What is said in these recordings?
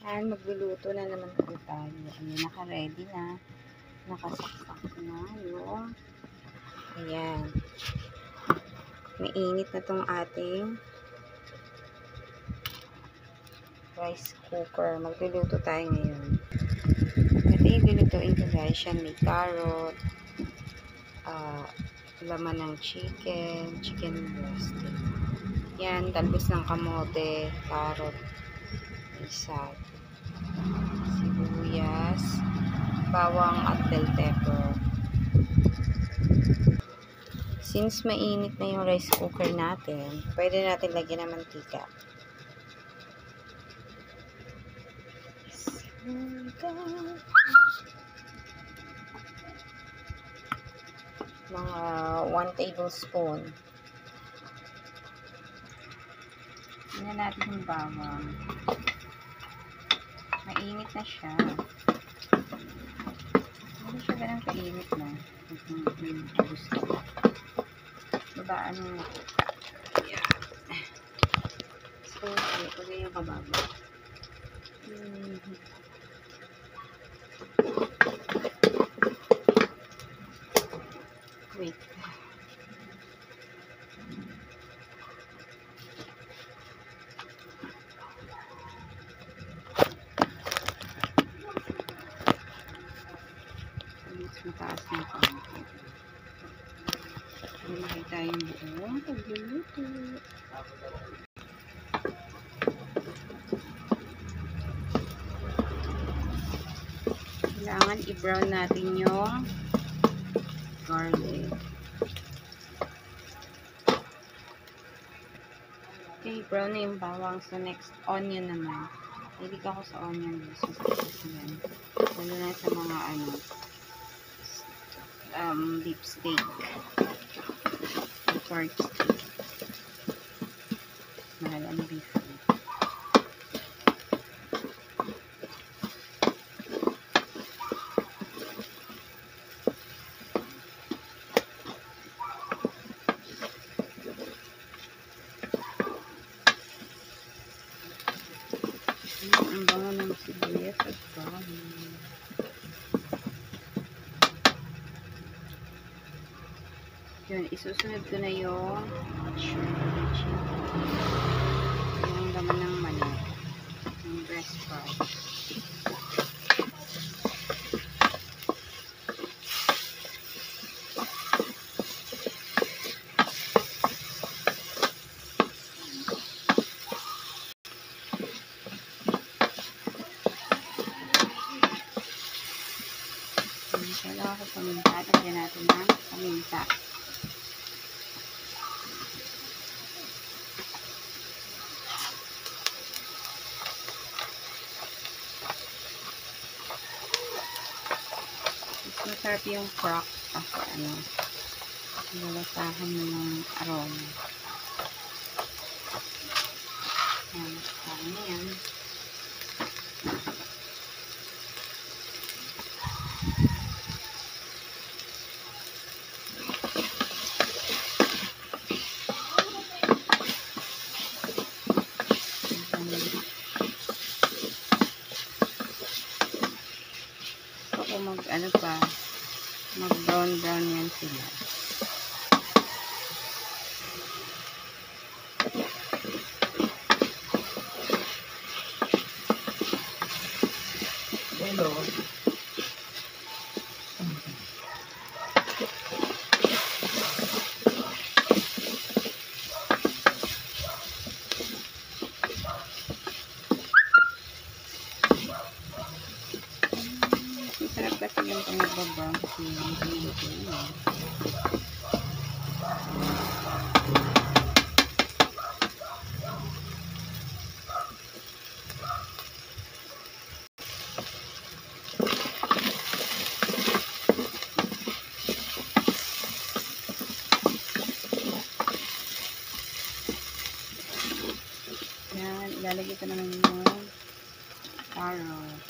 Ayan, magluluto na naman po tayo. Ayan, naka-ready na. Nakasaksak na yung ayan. Mainit na tong ating rice cooker. Magluluto tayo ngayon. Ito yung lulutuin ko guys. Yan, may carrot, laman ng chicken breast. Yan, talbos ng kamote, carrot, isa, sibuyas, bawang at bell pepper. Since mainit na yung rice cooker natin, pwede natin lagyan ng mantika. Mga 1 tablespoon. Tingnan natin yung bawang. Mainit na siya. Hindi siya ganang kainit na. Gusto ko. Babaan mo na po. Ayan. So, pag yung kababa. Wait. Mataas na konti. Ilagay tayong buong pagluluto. Kailangan i-brown natin yung garlic. Okay, brown na yung bawang. So, next, onion naman. Hilig ako sa onion. So, yan. Lalo na sa mga beef steak. Pork steak. Mahal ang beef. Ang bango ng sibuyas at bawang. Yun, isusunod ko na yung laman ng manok. Yung breast part. Kailangan ko paminta. Lagyan natin ng paminta. Masarap yung crock kasi nalasahan mo ng aroma. Ayan, parang na yan. Ako mag brown yan sila. Hello. Masarap kasi yung pang-brown kasi yung pinuto niya. Yan, ilalagay ko naman yung carrot.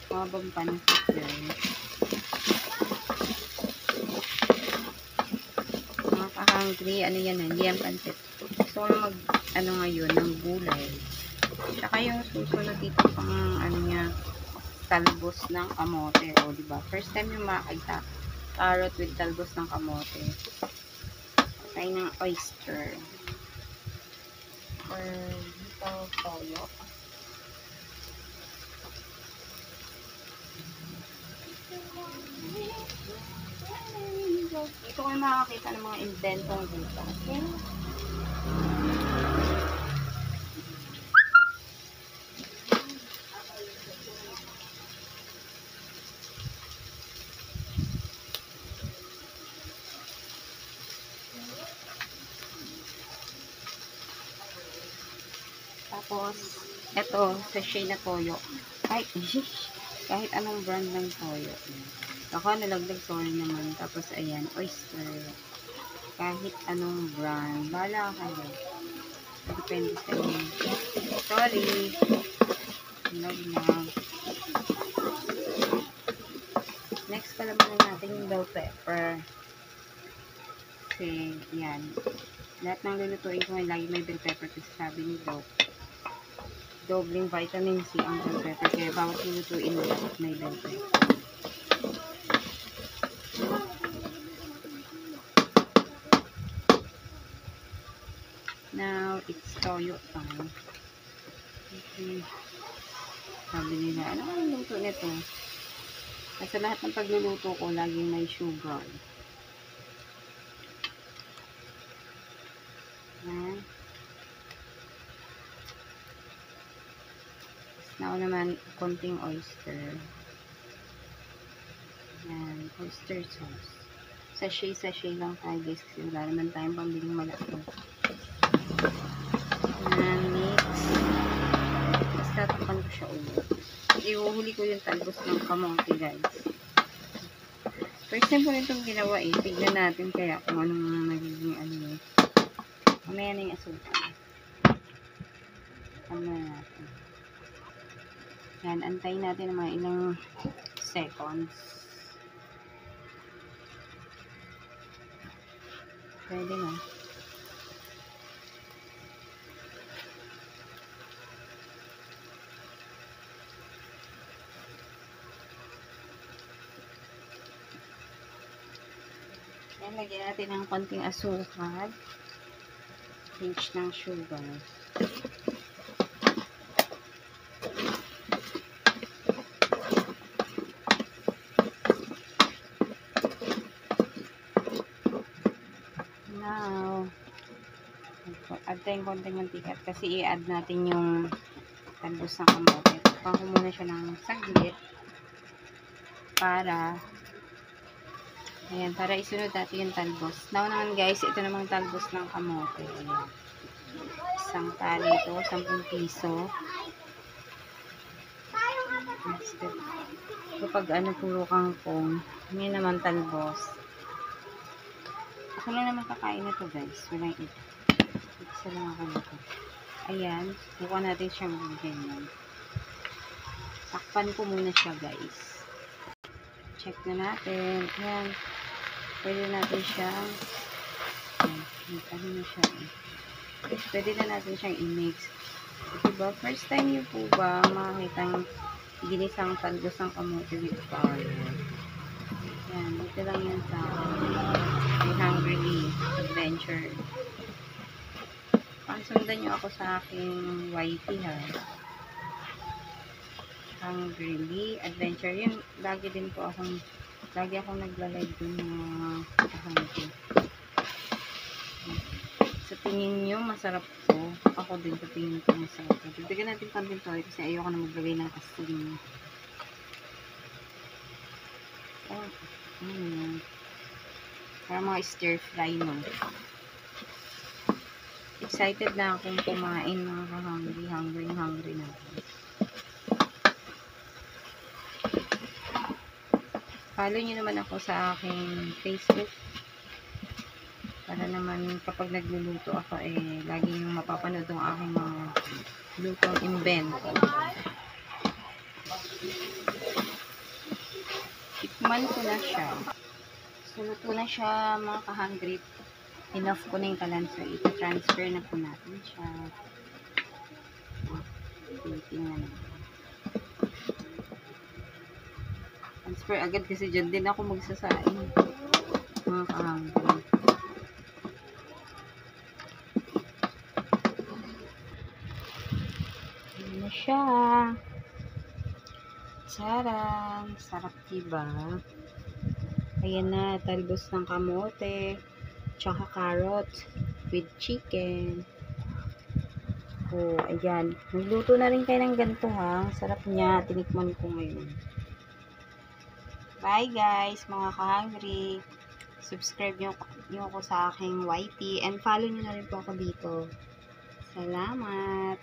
Mabang pansit guys. Nakaka-hungry. Ano yan? Hindi yan pansit. Gusto ko mag ano ngayon, ng gulay. Tsaka yung susunod dito pang ano niya, talbos ng kamote. O, diba? First time yung makakita. Carrot with talbos ng kamote. Tayo ng oyster. Or dito, toyo. Dito ko makakita ng mga inventong dito. Okay? Tapos, eto, sachet na toyo. Ay, kahit anong brand ng toyo. Ako, nalagdag, sorry naman. Tapos, ayan, oyster. Kahit anong brand. Bala kayo. Depende sa inyo. Sorry. Love. Next, palaman natin yung bell pepper. Kasi, yan. Lahat ng lulutuin ko ngayon, lagi may bell pepper. Kasi sabi ni Doc, dobling vitamin C ang bell pepper. Kaya bawat lulutuin mo, may bell pepper. Now, it's toyo time. Okay. Sabi nila, ano ang luto nito? Kasi lahat ng pagluluto ko, laging may sugar. Yan. Now naman, konting oyster. Yan, oyster sauce. Sachet lang tayo guys, kasi wala naman tayong pambiling malaki. Yan, mix. Tapos tatakpan ko siya ulit. Iuhuli ko yung talbos ng kamote guys. First time ko rin itong ginawa eh. Tignan natin kaya kung anong magiging ano eh. Mamaya na yung asukal. Mamaya natin. Yan, antayin natin ng mga ilang seconds. Pwede na. Yan, lagyan natin ng konting asukal. Pinch ng sugar. Now, add tayong konting mantika kasi i-add natin yung talbos ng kamote. Takpan ko muna siya ng saglit para ayan, para isunod natin yung talbos. Now naman guys, ito namang talbos ng kamote. Ayan. Isang tali ito, 10 piso. Kapag ano, puro kangkong. Ngayon naman talbos. Ako lang naman kakain na to guys. Walang ito. Isa lang ako nito. Ayan. Buka natin siya ganyan. Takpan ko muna siya guys. Check na natin. Ayan. Pwede natin siyang ano na siya. Pwede na natin siyang i-mix. Diba? First time nyo po ba makakitang ginisang talbos ng kamote with carrot? Yan. Dito lang yan sa Hungry Adventure. Sundan nyo ako sa aking YT ha. Hungry Adventure. Yun, lagi akong nagla-live dun ng hungry. Sa tingin nyo, masarap to. Ako din, sa tingin ko masarap to. Dagdagan natin konting toyo kasi ayoko na maglagay ng asin. Oh, para mga stir fry no. Excited na akong kumain mga hungry na ako. Follow nyo naman ako sa aking Facebook para naman kapag nagluluto ako lagi nyo mapapanood ang aking mga lutong invento. Tikman ko na siya. So, luto na siya mga ka-hungry. enough ko na yung kalan. So, ito-transfer na po natin siya. Tingnan natin. Transfer agad kasi dyan din ako magsasain. Mga kahanggang. Ayan na siya. Tsaran! Sarap diba? Ayan na, talbos ng kamote, tsaka carrot with chicken. Oh, ayan. Nagluto na rin kayo ng ganito ha. Sarap niya. Tinikman ko ngayon. Bye guys, mga ka-hungry. Subscribe nyo ako sa aking YT and follow nyo na rin po ako dito. Salamat!